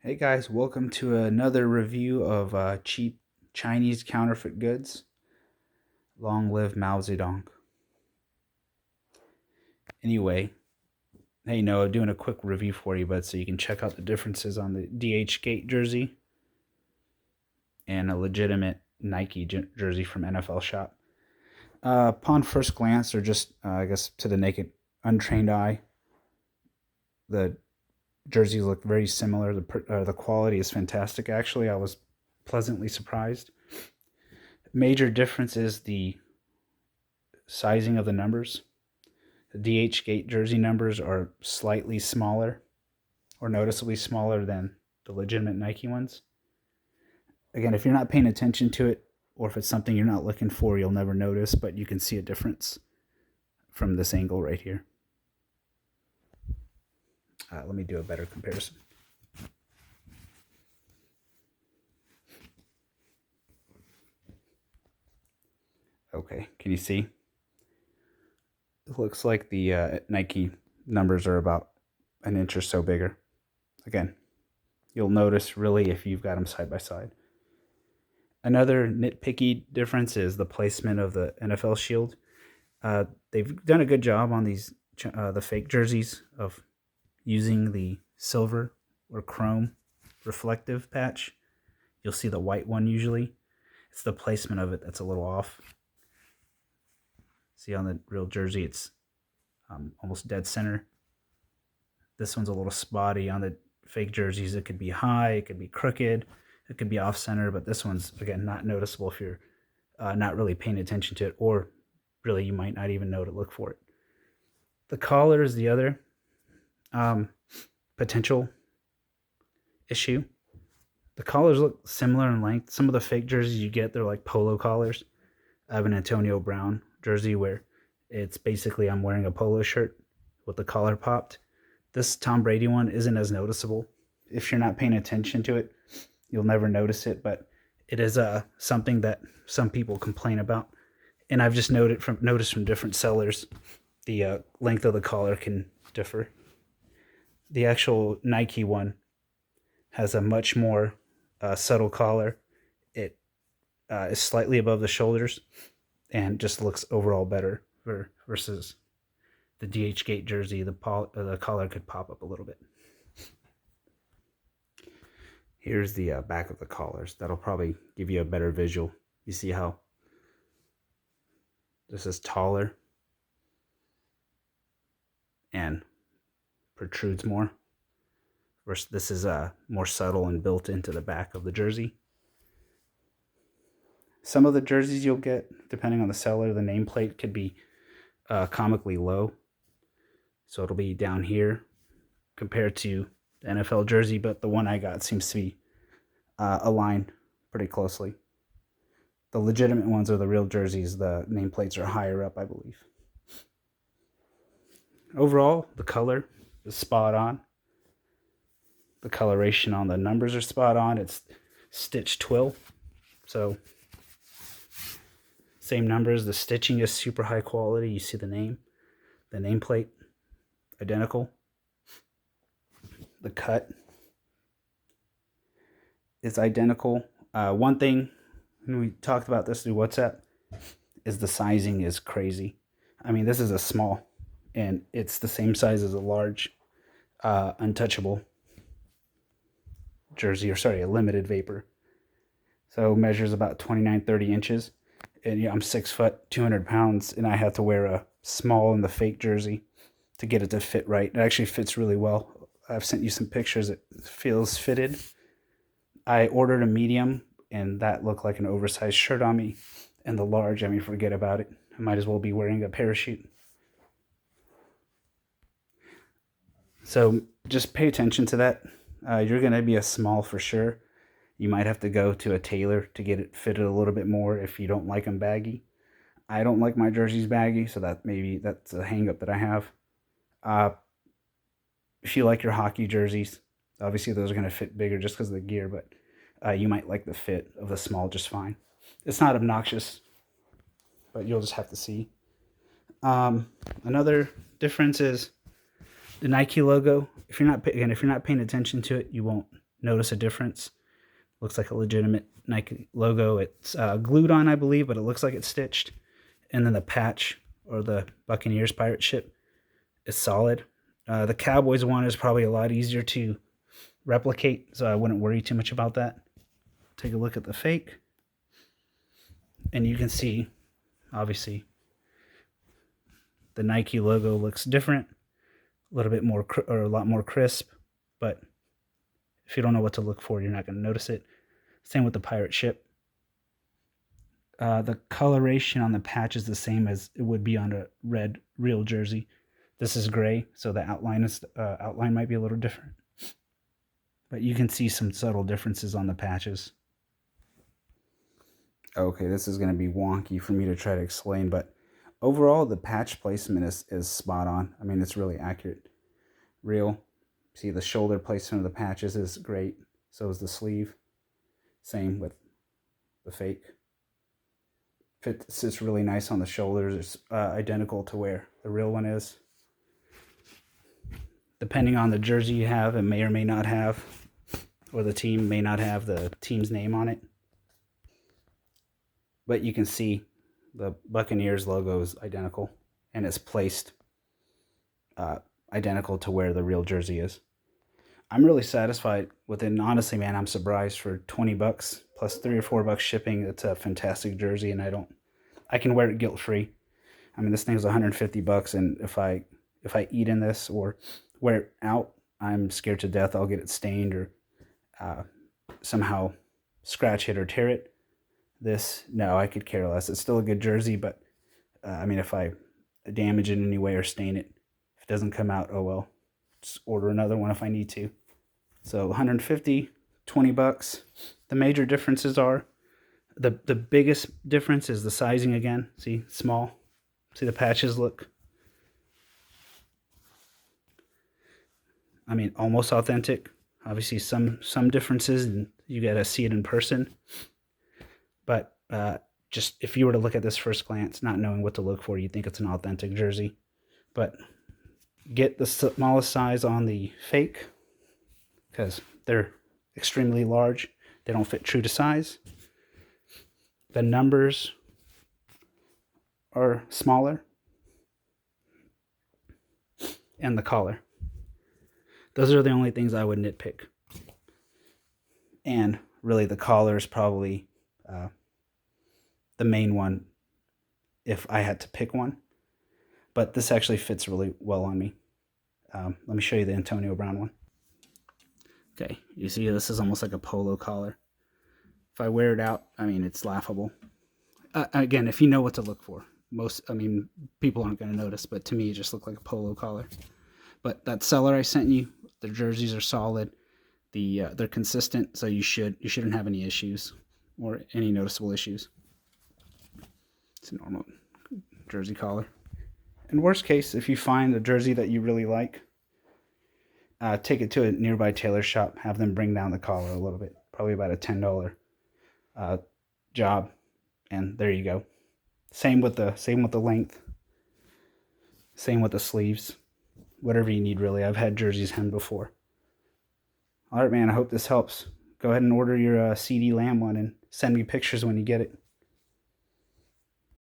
Hey guys, welcome to another review of cheap Chinese counterfeit goods. Long live Mao Zedong. Anyway, hey Noah, doing a quick review for you, bud, so you can check out the differences on the DH Gate jersey and a legitimate Nike jersey from NFL Shop. Upon first glance, or just I guess to the naked, untrained eye, the jerseys look very similar. The quality is fantastic. Actually, I was pleasantly surprised. Major difference is the sizing of the numbers. The DH Gate jersey numbers are slightly smaller or noticeably smaller than the legitimate Nike ones. Again, if you're not paying attention to it, or if it's something you're not looking for, you'll never notice, but you can see a difference from this angle right here. Let me do a better comparison. Okay, can you see? It looks like the Nike numbers are about an inch or so bigger. Again, you'll notice really if you've got them side by side. Another nitpicky difference is the placement of the NFL shield. They've done a good job on these the fake jerseys of using the silver or chrome reflective patch. You'll see the white one usually. It's the placement of it that's a little off. See on the real jersey, it's almost dead center. This one's a little spotty. On the fake jerseys, it could be high, it could be crooked, it could be off center, but this one's, again, not noticeable if you're not really paying attention to it, or really you might not even know to look for it. The collar is the other potential issue. The collars look similar in length. Some of the fake jerseys you get, they're like polo collars. I have an Antonio Brown jersey where it's basically I'm wearing a polo shirt with the collar popped. This Tom Brady one isn't as noticeable. If you're not paying attention to it, you'll never notice it, but it is something that some people complain about. And I've just noticed from different sellers, the length of the collar can differ. The actual Nike one has a much more subtle collar. It is slightly above the shoulders and just looks overall better versus the DH Gate jersey. The collar could pop up a little bit. Here's the back of the collars. That'll probably give you a better visual. You see how this is taller and protrudes more, versus this is more subtle and built into the back of the jersey. Some of the jerseys you'll get, depending on the seller, the nameplate could be comically low. So it'll be down here compared to the NFL jersey, but the one I got seems to be aligned pretty closely. The legitimate ones are the real jerseys. The nameplates are higher up, I believe. Overall, the color is spot on. The coloration on the numbers are spot on. It's stitched twill, so same numbers. The stitching is super high quality. You see the name, the nameplate, identical. The cut is identical. One thing, and we talked about this through WhatsApp, is the sizing is crazy. I mean, this is a small, and it's the same size as a large untouchable jersey, or sorry, a limited vapor. So measures about 29-30 inches. And I'm 6 foot, 200 pounds, and I have to wear a small in the fake jersey to get it to fit right. It actually fits really well. I've sent you some pictures. It feels fitted. I ordered a medium, and that looked like an oversized shirt on me. And the large, I mean, forget about it. I might as well be wearing a parachute. So just pay attention to that. You're going to be a small for sure. You might have to go to a tailor to get it fitted a little bit more if you don't like them baggy. I don't like my jerseys baggy, so that's a hang up that I have. If you like your hockey jerseys, obviously those are going to fit bigger just because of the gear, but you might like the fit of the small just fine. It's not obnoxious, but you'll just have to see. Another difference is the Nike logo. If you're not paying attention to it, you won't notice a difference. Looks like a legitimate Nike logo. It's glued on, I believe, but it looks like it's stitched. And then the patch, or the Buccaneers pirate ship, is solid. The Cowboys one is probably a lot easier to replicate, so I wouldn't worry too much about that. Take a look at the fake, and you can see, obviously, the Nike logo looks different, a little bit more, or a lot more crisp, but if you don't know what to look for, you're not going to notice it. Same with the pirate ship. The coloration on the patch is the same as it would be on a red real jersey. This is gray, so the outline might be a little different. But you can see some subtle differences on the patches. Okay, this is going to be wonky for me to try to explain, but overall, the patch placement is spot on. I mean, it's really accurate. Real. See, the shoulder placement of the patches is great. So is the sleeve. Same with the fake. Sits really nice on the shoulders. It's identical to where the real one is. Depending on the jersey you have, it may or may not have, or the team may not have the team's name on it. But you can see the Buccaneers logo is identical, and it's placed identical to where the real jersey is. I'm really satisfied with it, and honestly, man, I'm surprised for $20 plus $3 or $4 shipping. It's a fantastic jersey, and I can wear it guilt-free. I mean, this thing's $150, and if I eat in this or wear it out, I'm scared to death I'll get it stained or somehow scratch it or tear it. This, no, I could care less. It's still a good jersey, but I mean, if I damage it in any way or stain it, if it doesn't come out, oh well. Just order another one if I need to. So $150, $20. The major differences are, the biggest difference is the sizing again. See, small. See the patches look, I mean, almost authentic. Obviously some differences, and you gotta see it in person. But just if you were to look at this first glance, not knowing what to look for, you'd think it's an authentic jersey. But get the smallest size on the fake, because they're extremely large. They don't fit true to size. The numbers are smaller. And the collar. Those are the only things I would nitpick. And really the collar is probably the main one if I had to pick one. But this actually fits really well on me. Let me show you the Antonio Brown one. Okay, you see this is almost like a polo collar. If I wear it out, I mean, it's laughable. Again, if you know what to look for. People aren't going to notice, but to me it just looked like a polo collar. But that seller I sent you, the jerseys are solid. They're consistent, so you shouldn't have any issues or any noticeable issues. It's a normal jersey collar. In worst case, if you find a jersey that you really like, take it to a nearby tailor shop. Have them bring down the collar a little bit, probably about a $10 job, and there you go. Same with the length. Same with the sleeves. Whatever you need, really. I've had jerseys hemmed before. All right, man. I hope this helps. Go ahead and order your CeeDee Lamb one and send me pictures when you get it.